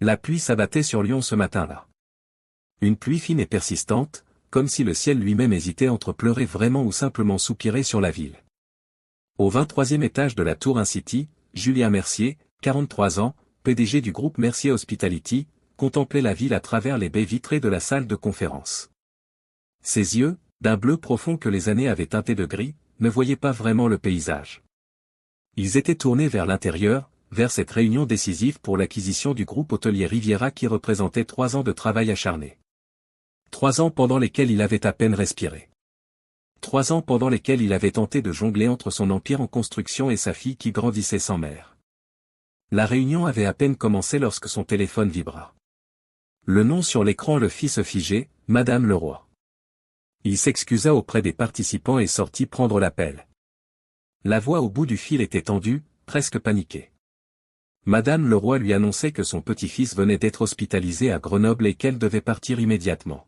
La pluie s'abattait sur Lyon ce matin-là. Une pluie fine et persistante, comme si le ciel lui-même hésitait entre pleurer vraiment ou simplement soupirer sur la ville. Au 23e étage de la Tour Incity, Julien Mercier, 43 ans, PDG du groupe Mercier Hospitality, contemplait la ville à travers les baies vitrées de la salle de conférence. Ses yeux, d'un bleu profond que les années avaient teinté de gris, ne voyaient pas vraiment le paysage. Ils étaient tournés vers l'intérieur, vers cette réunion décisive pour l'acquisition du groupe hôtelier Riviera qui représentait 3 ans de travail acharné. 3 ans pendant lesquels il avait à peine respiré. 3 ans pendant lesquels il avait tenté de jongler entre son empire en construction et sa fille qui grandissait sans mère. La réunion avait à peine commencé lorsque son téléphone vibra. Le nom sur l'écran le fit se figer, Madame Leroy. Il s'excusa auprès des participants et sortit prendre l'appel. La voix au bout du fil était tendue, presque paniquée. Madame Leroy lui annonçait que son petit-fils venait d'être hospitalisé à Grenoble et qu'elle devait partir immédiatement.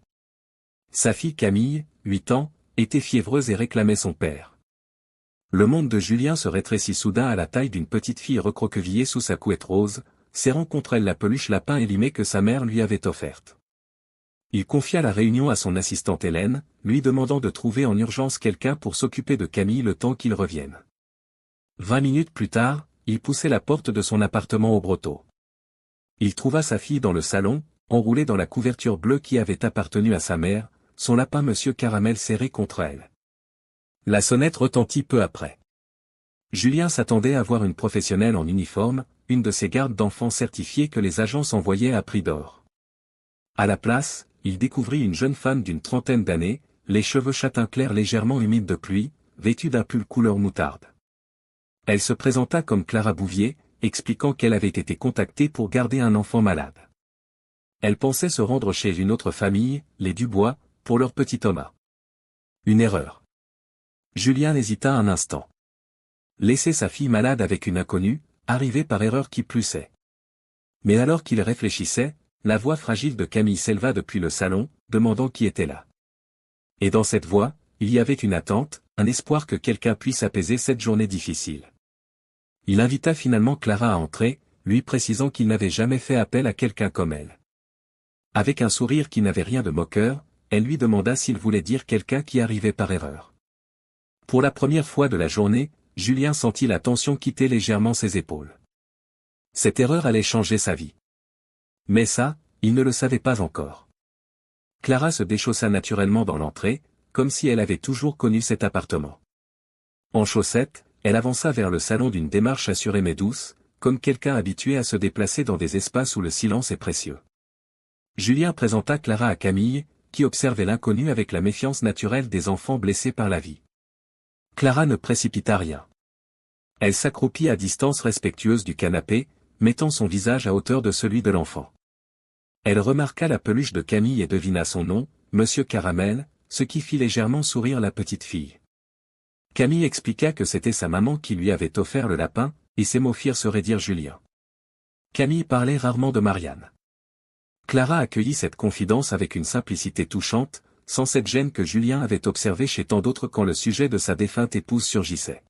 Sa fille Camille, 8 ans, était fiévreuse et réclamait son père. Le monde de Julien se rétrécit soudain à la taille d'une petite fille recroquevillée sous sa couette rose, serrant contre elle la peluche lapin élimée que sa mère lui avait offerte. Il confia la réunion à son assistante Hélène, lui demandant de trouver en urgence quelqu'un pour s'occuper de Camille le temps qu'il revienne. 20 minutes plus tard, il poussait la porte de son appartement au Brotteau. Il trouva sa fille dans le salon, enroulée dans la couverture bleue qui avait appartenu à sa mère, son lapin Monsieur Caramel serré contre elle. La sonnette retentit peu après. Julien s'attendait à voir une professionnelle en uniforme, une de ces gardes d'enfants certifiées que les agences envoyaient à prix d'or. À la place, il découvrit une jeune femme d'une trentaine d'années, les cheveux châtain clair légèrement humides de pluie, vêtue d'un pull couleur moutarde. Elle se présenta comme Clara Bouvier, expliquant qu'elle avait été contactée pour garder un enfant malade. Elle pensait se rendre chez une autre famille, les Dubois, pour leur petit Thomas. Une erreur. Julien hésita un instant. Laisser sa fille malade avec une inconnue, arrivée par erreur qui plus est. Mais alors qu'il réfléchissait, la voix fragile de Camille s'éleva depuis le salon, demandant qui était là. Et dans cette voix, il y avait une attente, un espoir que quelqu'un puisse apaiser cette journée difficile. Il invita finalement Clara à entrer, lui précisant qu'il n'avait jamais fait appel à quelqu'un comme elle. Avec un sourire qui n'avait rien de moqueur, elle lui demanda s'il voulait dire quelqu'un qui arrivait par erreur. Pour la première fois de la journée, Julien sentit la tension quitter légèrement ses épaules. Cette erreur allait changer sa vie. Mais ça, il ne le savait pas encore. Clara se déchaussa naturellement dans l'entrée, comme si elle avait toujours connu cet appartement. En chaussettes, elle avança vers le salon d'une démarche assurée mais douce, comme quelqu'un habitué à se déplacer dans des espaces où le silence est précieux. Julien présenta Clara à Camille, qui observait l'inconnu avec la méfiance naturelle des enfants blessés par la vie. Clara ne précipita rien. Elle s'accroupit à distance respectueuse du canapé, mettant son visage à hauteur de celui de l'enfant. Elle remarqua la peluche de Camille et devina son nom, Monsieur Caramel, ce qui fit légèrement sourire la petite fille. Camille expliqua que c'était sa maman qui lui avait offert le lapin, et ces mots firent se raidir Julien. Camille parlait rarement de Marianne. Clara accueillit cette confidence avec une simplicité touchante, sans cette gêne que Julien avait observée chez tant d'autres quand le sujet de sa défunte épouse surgissait.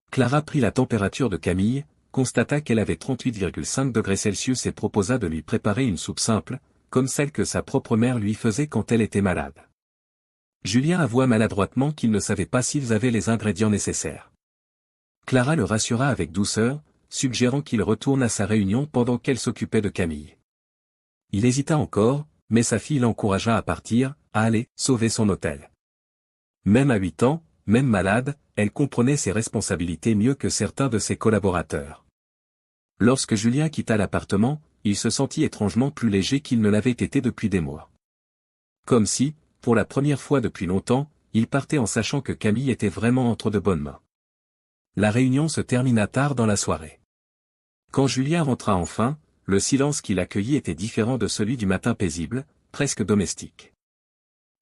Clara prit la température de Camille, constata qu'elle avait 38,5 degrés Celsius et proposa de lui préparer une soupe simple, comme celle que sa propre mère lui faisait quand elle était malade. Julien avoua maladroitement qu'il ne savait pas s'ils avaient les ingrédients nécessaires. Clara le rassura avec douceur, suggérant qu'il retourne à sa réunion pendant qu'elle s'occupait de Camille. Il hésita encore, mais sa fille l'encouragea à partir, à aller sauver son hôtel. Même à 8 ans, même malade, elle comprenait ses responsabilités mieux que certains de ses collaborateurs. Lorsque Julien quitta l'appartement, il se sentit étrangement plus léger qu'il ne l'avait été depuis des mois. Comme si, pour la première fois depuis longtemps, il partait en sachant que Camille était vraiment entre de bonnes mains. La réunion se termina tard dans la soirée. Quand Julien rentra enfin, le silence qui l'accueillit était différent de celui du matin paisible, presque domestique.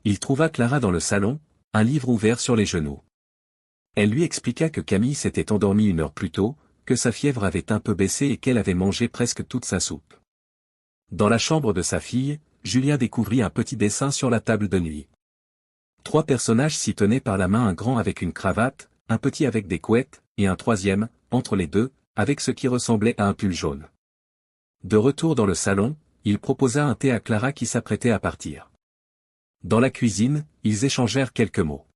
Il trouva Clara dans le salon, un livre ouvert sur les genoux. Elle lui expliqua que Camille s'était endormie 1 heure plus tôt, que sa fièvre avait un peu baissé et qu'elle avait mangé presque toute sa soupe. Dans la chambre de sa fille, Julien découvrit un petit dessin sur la table de nuit. 3 personnages s'y tenaient par la main, un grand avec une cravate, un petit avec des couettes, et un troisième, entre les deux, avec ce qui ressemblait à un pull jaune. De retour dans le salon, il proposa un thé à Clara qui s'apprêtait à partir. Dans la cuisine, ils échangèrent quelques mots.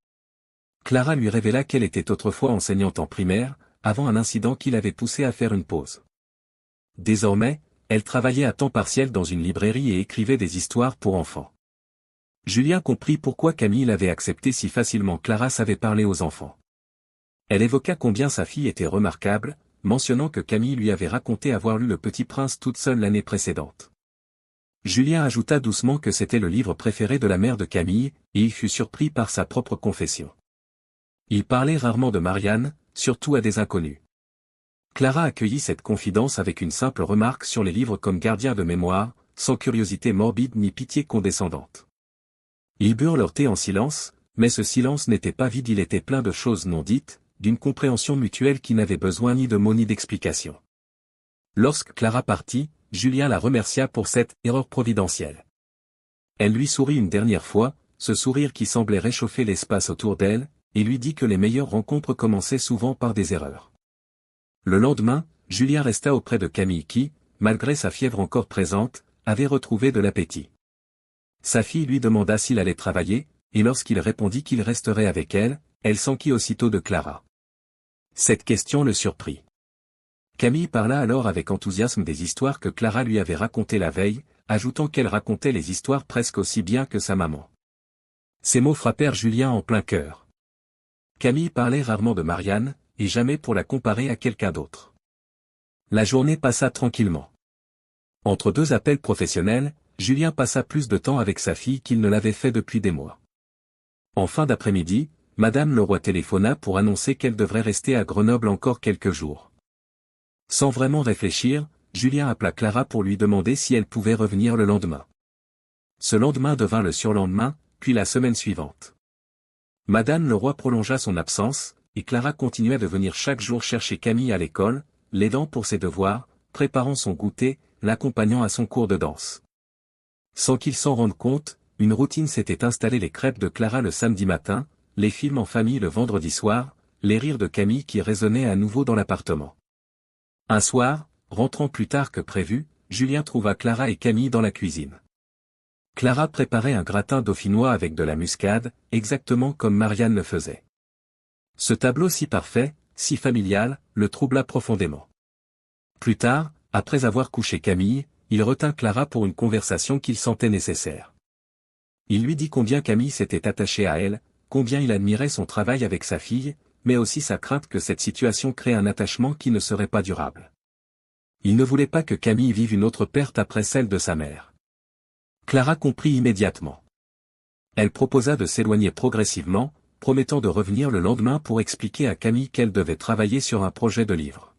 Clara lui révéla qu'elle était autrefois enseignante en primaire, avant un incident qui l'avait poussée à faire une pause. Désormais, elle travaillait à temps partiel dans une librairie et écrivait des histoires pour enfants. Julien comprit pourquoi Camille avait accepté si facilement Clara savait parler aux enfants. Elle évoqua combien sa fille était remarquable, mentionnant que Camille lui avait raconté avoir lu Le Petit Prince toute seule l'année précédente. Julien ajouta doucement que c'était le livre préféré de la mère de Camille, et il fut surpris par sa propre confession. Il parlait rarement de Marianne, surtout à des inconnus. Clara accueillit cette confidence avec une simple remarque sur les livres comme gardien de mémoire, sans curiosité morbide ni pitié condescendante. Ils burent leur thé en silence, mais ce silence n'était pas vide, il était plein de choses non dites, d'une compréhension mutuelle qui n'avait besoin ni de mots ni d'explications. Lorsque Clara partit, Julien la remercia pour cette « erreur providentielle ». Elle lui sourit une dernière fois, ce sourire qui semblait réchauffer l'espace autour d'elle, et lui dit que les meilleures rencontres commençaient souvent par des erreurs. Le lendemain, Julien resta auprès de Camille qui, malgré sa fièvre encore présente, avait retrouvé de l'appétit. Sa fille lui demanda s'il allait travailler, et lorsqu'il répondit qu'il resterait avec elle, elle s'enquit aussitôt de Clara. Cette question le surprit. Camille parla alors avec enthousiasme des histoires que Clara lui avait racontées la veille, ajoutant qu'elle racontait les histoires presque aussi bien que sa maman. Ces mots frappèrent Julien en plein cœur. Camille parlait rarement de Marianne, et jamais pour la comparer à quelqu'un d'autre. La journée passa tranquillement. Entre deux appels professionnels, Julien passa plus de temps avec sa fille qu'il ne l'avait fait depuis des mois. En fin d'après-midi, Madame Leroy téléphona pour annoncer qu'elle devrait rester à Grenoble encore quelques jours. Sans vraiment réfléchir, Julien appela Clara pour lui demander si elle pouvait revenir le lendemain. Ce lendemain devint le surlendemain, puis la semaine suivante. Madame Leroy prolongea son absence, et Clara continuait de venir chaque jour chercher Camille à l'école, l'aidant pour ses devoirs, préparant son goûter, l'accompagnant à son cours de danse. Sans qu'il s'en rende compte, une routine s'était installée: les crêpes de Clara le samedi matin, les films en famille le vendredi soir, les rires de Camille qui résonnaient à nouveau dans l'appartement. Un soir, rentrant plus tard que prévu, Julien trouva Clara et Camille dans la cuisine. Clara préparait un gratin dauphinois avec de la muscade, exactement comme Marianne le faisait. Ce tableau si parfait, si familial, le troubla profondément. Plus tard, après avoir couché Camille, il retint Clara pour une conversation qu'il sentait nécessaire. Il lui dit combien Camille s'était attachée à elle, combien il admirait son travail avec sa fille, mais aussi sa crainte que cette situation crée un attachement qui ne serait pas durable. Il ne voulait pas que Camille vive une autre perte après celle de sa mère. Clara comprit immédiatement. Elle proposa de s'éloigner progressivement, promettant de revenir le lendemain pour expliquer à Camille qu'elle devait travailler sur un projet de livre.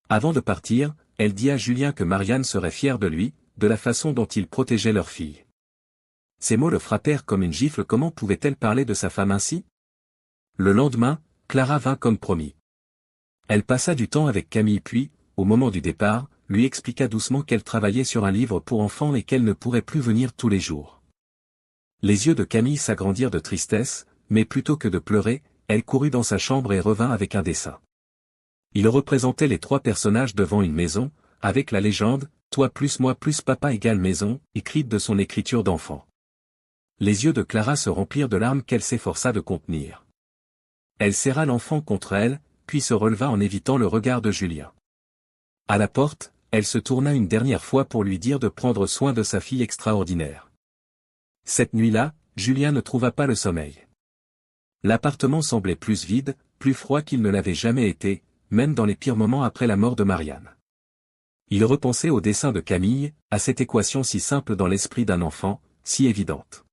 Avant de partir, elle dit à Julien que Marianne serait fière de lui, de la façon dont il protégeait leur fille. Ces mots le frappèrent comme une gifle. Comment pouvait-elle parler de sa femme ainsi? Le lendemain, Clara vint comme promis. Elle passa du temps avec Camille puis, au moment du départ, lui expliqua doucement qu'elle travaillait sur un livre pour enfants et qu'elle ne pourrait plus venir tous les jours. Les yeux de Camille s'agrandirent de tristesse, mais plutôt que de pleurer, elle courut dans sa chambre et revint avec un dessin. Il représentait les trois personnages devant une maison, avec la légende « Toi plus moi plus papa égale maison » écrite de son écriture d'enfant. Les yeux de Clara se remplirent de larmes qu'elle s'efforça de contenir. Elle serra l'enfant contre elle, puis se releva en évitant le regard de Julien. À la porte, elle se tourna une dernière fois pour lui dire de prendre soin de sa fille extraordinaire. Cette nuit-là, Julien ne trouva pas le sommeil. L'appartement semblait plus vide, plus froid qu'il ne l'avait jamais été, même dans les pires moments après la mort de Marianne. Il repensait au dessin de Camille, à cette équation si simple dans l'esprit d'un enfant, si évidente.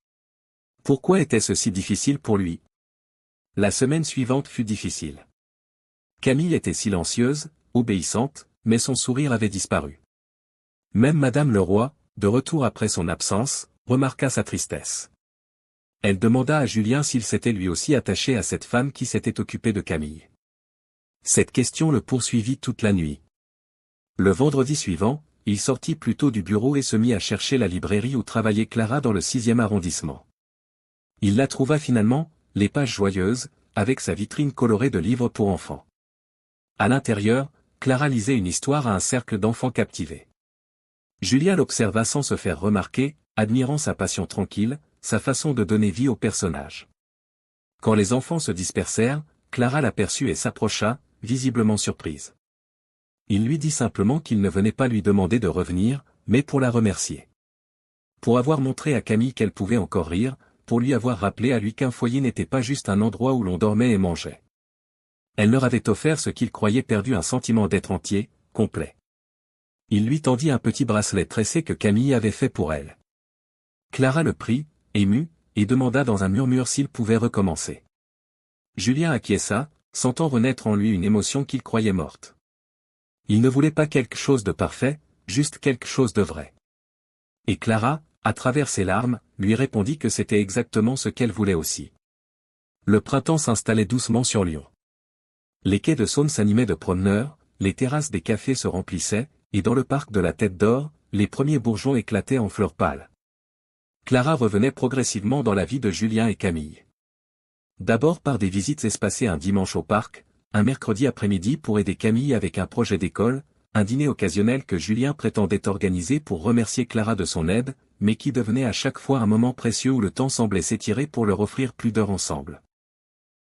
Pourquoi était-ce si difficile pour lui? La semaine suivante fut difficile. Camille était silencieuse, obéissante, mais son sourire avait disparu. Même Madame Leroy, de retour après son absence, remarqua sa tristesse. Elle demanda à Julien s'il s'était lui aussi attaché à cette femme qui s'était occupée de Camille. Cette question le poursuivit toute la nuit. Le vendredi suivant, il sortit plus tôt du bureau et se mit à chercher la librairie où travaillait Clara dans le 6e arrondissement. Il la trouva finalement, les pages joyeuses, avec sa vitrine colorée de livres pour enfants. À l'intérieur, Clara lisait une histoire à un cercle d'enfants captivés. Julien l'observa sans se faire remarquer, admirant sa passion tranquille, sa façon de donner vie au personnage. Quand les enfants se dispersèrent, Clara l'aperçut et s'approcha, visiblement surprise. Il lui dit simplement qu'il ne venait pas lui demander de revenir, mais pour la remercier. Pour avoir montré à Camille qu'elle pouvait encore rire, pour lui avoir rappelé à lui qu'un foyer n'était pas juste un endroit où l'on dormait et mangeait. Elle leur avait offert ce qu'il croyait perdu, un sentiment d'être entier, complet. Il lui tendit un petit bracelet tressé que Camille avait fait pour elle. Clara le prit, émue, et demanda dans un murmure s'il pouvait recommencer. Julien acquiesça, sentant renaître en lui une émotion qu'il croyait morte. Il ne voulait pas quelque chose de parfait, juste quelque chose de vrai. Et Clara, à travers ses larmes, lui répondit que c'était exactement ce qu'elle voulait aussi. Le printemps s'installait doucement sur Lyon. Les quais de Saône s'animaient de promeneurs, les terrasses des cafés se remplissaient, et dans le parc de la Tête d'Or, les premiers bourgeons éclataient en fleurs pâles. Clara revenait progressivement dans la vie de Julien et Camille. D'abord par des visites espacées un dimanche au parc, un mercredi après-midi pour aider Camille avec un projet d'école, un dîner occasionnel que Julien prétendait organiser pour remercier Clara de son aide, mais qui devenait à chaque fois un moment précieux où le temps semblait s'étirer pour leur offrir plus d'heures ensemble.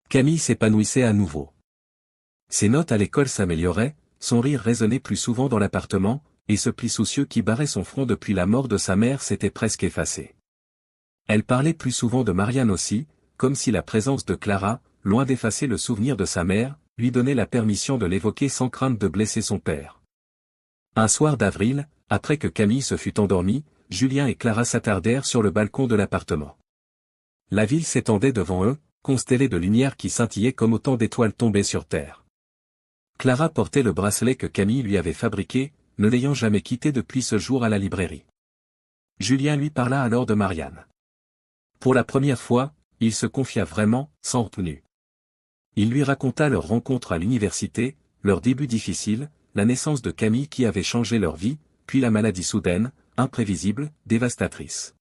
Camille s'épanouissait à nouveau. Ses notes à l'école s'amélioraient, son rire résonnait plus souvent dans l'appartement, et ce pli soucieux qui barrait son front depuis la mort de sa mère s'était presque effacé. Elle parlait plus souvent de Marianne aussi, comme si la présence de Clara, loin d'effacer le souvenir de sa mère, lui donnait la permission de l'évoquer sans crainte de blesser son père. Un soir d'avril, après que Camille se fut endormie, Julien et Clara s'attardèrent sur le balcon de l'appartement. La ville s'étendait devant eux, constellée de lumière qui scintillaient comme autant d'étoiles tombées sur terre. Clara portait le bracelet que Camille lui avait fabriqué, ne l'ayant jamais quitté depuis ce jour à la librairie. Julien lui parla alors de Marianne. Pour la première fois, il se confia vraiment, sans retenue. Il lui raconta leur rencontre à l'université, leur début difficile, la naissance de Camille qui avait changé leur vie, puis la maladie soudaine, imprévisible, dévastatrice.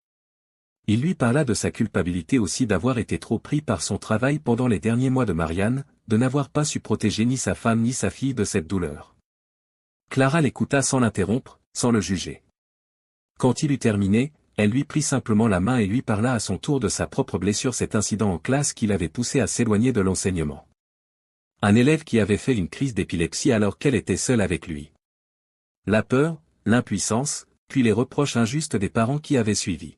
Il lui parla de sa culpabilité aussi d'avoir été trop pris par son travail pendant les derniers mois de Marianne, de n'avoir pas su protéger ni sa femme ni sa fille de cette douleur. Clara l'écouta sans l'interrompre, sans le juger. Quand il eut terminé, elle lui prit simplement la main et lui parla à son tour de sa propre blessure, cet incident en classe qui l'avait poussé à s'éloigner de l'enseignement. Un élève qui avait fait une crise d'épilepsie alors qu'elle était seule avec lui. La peur, l'impuissance, puis les reproches injustes des parents qui avaient suivi.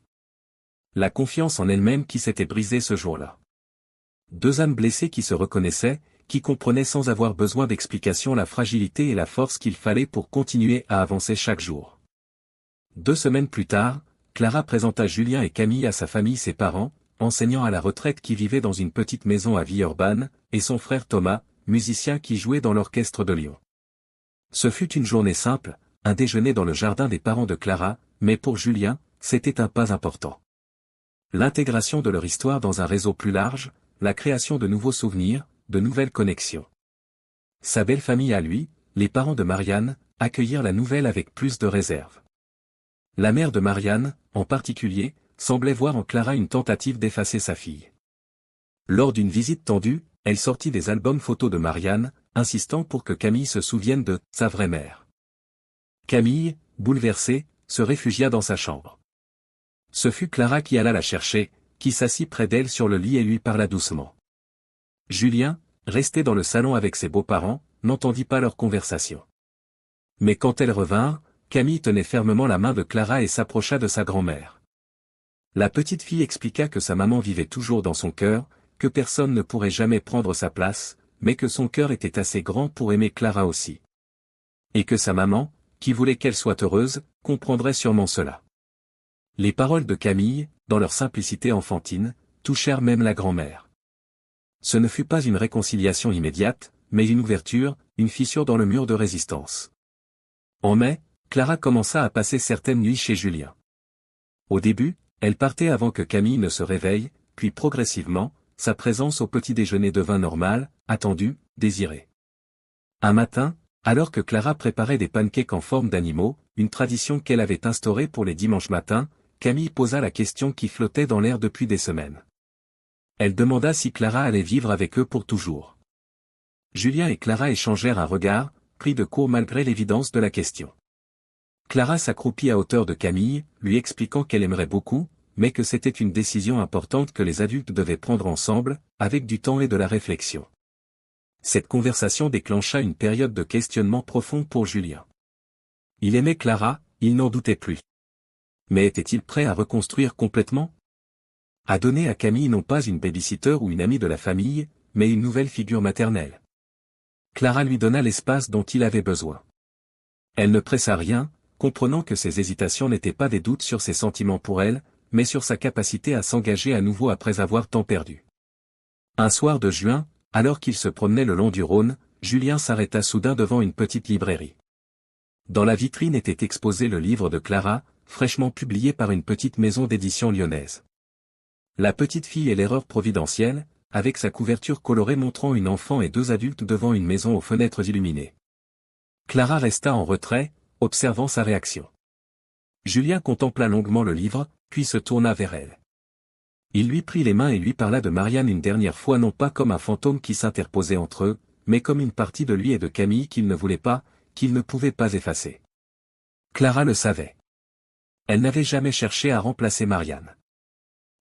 La confiance en elle-même qui s'était brisée ce jour-là. Deux âmes blessées qui se reconnaissaient, qui comprenaient sans avoir besoin d'explication la fragilité et la force qu'il fallait pour continuer à avancer chaque jour. 2 semaines plus tard, Clara présenta Julien et Camille à sa famille, ses parents, enseignants à la retraite qui vivaient dans une petite maison à Villeurbanne, et son frère Thomas, musicien qui jouait dans l'orchestre de Lyon. Ce fut une journée simple, un déjeuner dans le jardin des parents de Clara, mais pour Julien, c'était un pas important. L'intégration de leur histoire dans un réseau plus large, la création de nouveaux souvenirs, de nouvelles connexions. Sa belle famille à lui, les parents de Marianne, accueillirent la nouvelle avec plus de réserve. La mère de Marianne, en particulier, semblait voir en Clara une tentative d'effacer sa fille. Lors d'une visite tendue, elle sortit des albums photos de Marianne, insistant pour que Camille se souvienne de sa vraie mère. Camille, bouleversée, se réfugia dans sa chambre. Ce fut Clara qui alla la chercher, qui s'assit près d'elle sur le lit et lui parla doucement. Julien, resté dans le salon avec ses beaux-parents, n'entendit pas leur conversation. Mais quand elles revinrent, Camille tenait fermement la main de Clara et s'approcha de sa grand-mère. La petite fille expliqua que sa maman vivait toujours dans son cœur, que personne ne pourrait jamais prendre sa place, mais que son cœur était assez grand pour aimer Clara aussi. Et que sa maman, qui voulait qu'elle soit heureuse, comprendrait sûrement cela. Les paroles de Camille, dans leur simplicité enfantine, touchèrent même la grand-mère. Ce ne fut pas une réconciliation immédiate, mais une ouverture, une fissure dans le mur de résistance. En mai, Clara commença à passer certaines nuits chez Julien. Au début, elle partait avant que Camille ne se réveille, puis progressivement, sa présence au petit déjeuner devint normale, attendue, désirée. Un matin, alors que Clara préparait des pancakes en forme d'animaux, une tradition qu'elle avait instaurée pour les dimanches matins, Camille posa la question qui flottait dans l'air depuis des semaines. Elle demanda si Clara allait vivre avec eux pour toujours. Julien et Clara échangèrent un regard, pris de court malgré l'évidence de la question. Clara s'accroupit à hauteur de Camille, lui expliquant qu'elle aimerait beaucoup, mais que c'était une décision importante que les adultes devaient prendre ensemble, avec du temps et de la réflexion. Cette conversation déclencha une période de questionnement profond pour Julien. Il aimait Clara, il n'en doutait plus. Mais était-il prêt à reconstruire complètement? À donner à Camille non pas une babysitter ou une amie de la famille, mais une nouvelle figure maternelle. Clara lui donna l'espace dont il avait besoin. Elle ne pressa rien, comprenant que ses hésitations n'étaient pas des doutes sur ses sentiments pour elle, mais sur sa capacité à s'engager à nouveau après avoir tant perdu. Un soir de juin, alors qu'il se promenait le long du Rhône, Julien s'arrêta soudain devant une petite librairie. Dans la vitrine était exposé le livre de Clara, fraîchement publié par une petite maison d'édition lyonnaise. La petite fille et l'erreur providentielle, avec sa couverture colorée montrant une enfant et deux adultes devant une maison aux fenêtres illuminées. Clara resta en retrait, observant sa réaction. Julien contempla longuement le livre, puis se tourna vers elle. Il lui prit les mains et lui parla de Marianne une dernière fois non pas comme un fantôme qui s'interposait entre eux, mais comme une partie de lui et de Camille qu'il ne voulait pas, qu'il ne pouvait pas effacer. Clara le savait. Elle n'avait jamais cherché à remplacer Marianne.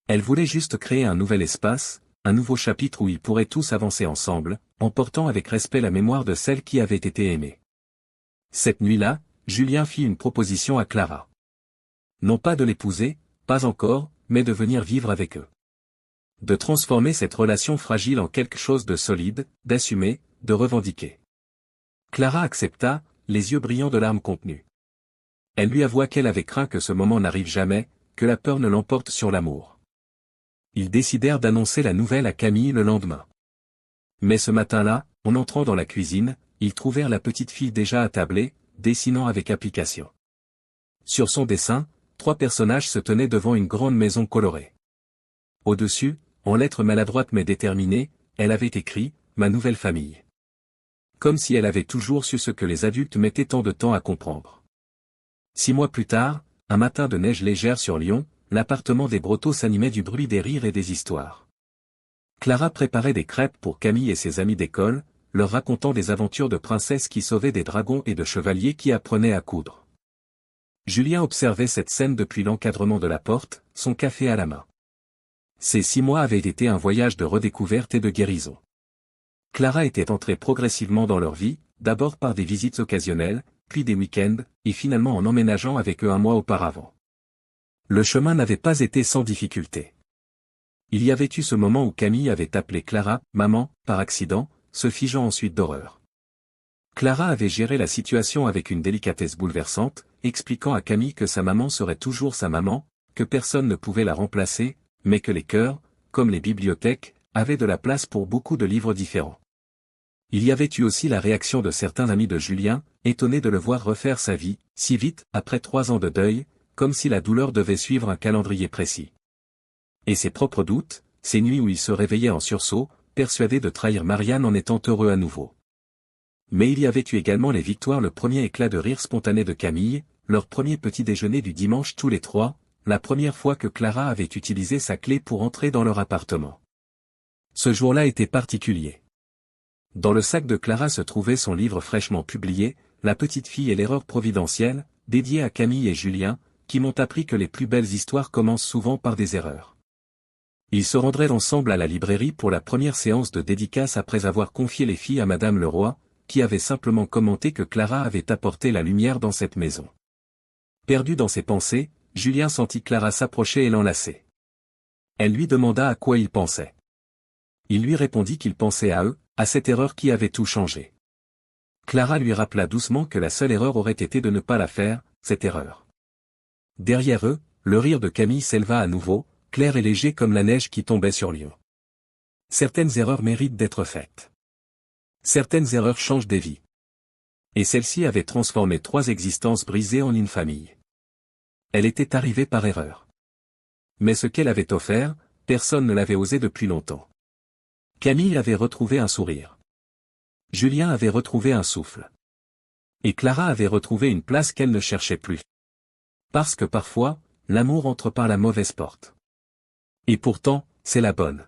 Elle voulait juste créer un nouvel espace, un nouveau chapitre où ils pourraient tous avancer ensemble, en portant avec respect la mémoire de celle qui avait été aimée. Cette nuit-là, Julien fit une proposition à Clara. Non pas de l'épouser, pas encore, mais de venir vivre avec eux. De transformer cette relation fragile en quelque chose de solide, d'assumer, de revendiquer. Clara accepta, les yeux brillants de larmes contenues. Elle lui avoua qu'elle avait craint que ce moment n'arrive jamais, que la peur ne l'emporte sur l'amour. Ils décidèrent d'annoncer la nouvelle à Camille le lendemain. Mais ce matin-là, en entrant dans la cuisine, ils trouvèrent la petite fille déjà attablée, dessinant avec application. Sur son dessin, 3 personnages se tenaient devant une grande maison colorée. Au-dessus, en lettres maladroites mais déterminées, elle avait écrit « Ma nouvelle famille ». Comme si elle avait toujours su ce que les adultes mettaient tant de temps à comprendre. 6 mois plus tard, un matin de neige légère sur Lyon, l'appartement des Brotteaux s'animait du bruit des rires et des histoires. Clara préparait des crêpes pour Camille et ses amis d'école, leur racontant des aventures de princesses qui sauvaient des dragons et de chevaliers qui apprenaient à coudre. Julien observait cette scène depuis l'encadrement de la porte, son café à la main. Ces 6 mois avaient été un voyage de redécouverte et de guérison. Clara était entrée progressivement dans leur vie, d'abord par des visites occasionnelles, puis des week-ends, et finalement en emménageant avec eux un mois auparavant. Le chemin n'avait pas été sans difficulté. Il y avait eu ce moment où Camille avait appelé Clara « maman » par accident, se figeant ensuite d'horreur. Clara avait géré la situation avec une délicatesse bouleversante, expliquant à Camille que sa maman serait toujours sa maman, que personne ne pouvait la remplacer, mais que les cœurs, comme les bibliothèques, avaient de la place pour beaucoup de livres différents. Il y avait eu aussi la réaction de certains amis de Julien, étonnés de le voir refaire sa vie, si vite, après 3 ans de deuil, comme si la douleur devait suivre un calendrier précis. Et ses propres doutes, ces nuits où il se réveillait en sursaut, persuadé de trahir Marianne en étant heureux à nouveau. Mais il y avait eu également les victoires, le premier éclat de rire spontané de Camille, leur premier petit déjeuner du dimanche tous les 3, la première fois que Clara avait utilisé sa clé pour entrer dans leur appartement. Ce jour-là était particulier. Dans le sac de Clara se trouvait son livre fraîchement publié, La petite fille et l'erreur providentielle, dédié à Camille et Julien, qui m'ont appris que les plus belles histoires commencent souvent par des erreurs. Ils se rendraient ensemble à la librairie pour la première séance de dédicace après avoir confié les filles à Madame Leroy, qui avait simplement commenté que Clara avait apporté la lumière dans cette maison. Perdu dans ses pensées, Julien sentit Clara s'approcher et l'enlacer. Elle lui demanda à quoi il pensait. Il lui répondit qu'il pensait à eux, à cette erreur qui avait tout changé. Clara lui rappela doucement que la seule erreur aurait été de ne pas la faire, cette erreur. Derrière eux, le rire de Camille s'éleva à nouveau, clair et léger comme la neige qui tombait sur Lyon. Certaines erreurs méritent d'être faites. Certaines erreurs changent des vies. Et celle-ci avait transformé 3 existences brisées en une famille. Elle était arrivée par erreur. Mais ce qu'elle avait offert, personne ne l'avait osé depuis longtemps. Camille avait retrouvé un sourire. Julien avait retrouvé un souffle. Et Clara avait retrouvé une place qu'elle ne cherchait plus. Parce que parfois, l'amour entre par la mauvaise porte. Et pourtant, c'est la bonne.